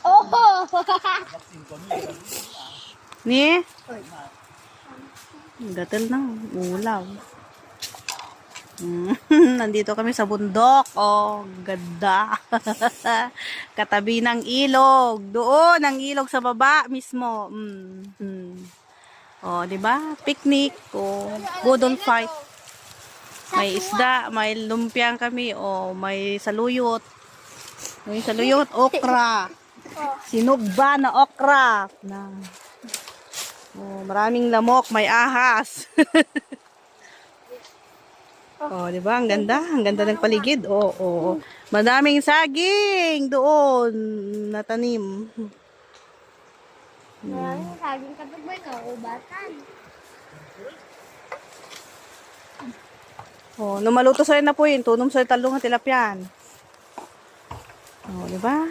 Oh! Ni? Gatel na. Ulaw. Nandito kami sa bundok. Oh, ganda. Katabi ng ilog. Doon, ang ilog sa baba mismo. Oh, 'di ba? Picnic. Oh, budol fight. May isda, may lumpiang kami. Oh, may saluyot. May saluyot, okra. Sinugba na okra. Na. Oh, maraming lamok, may ahas. Oh, 'di ba? Ang ganda, ng paligid. Oh, oh. Madaming saging doon na tanim. Maraming saging kapag may kaubatan. Oh, lumaluto sa na po 'yun, tunom sa talong at tilapyan. Oh, 'di ba?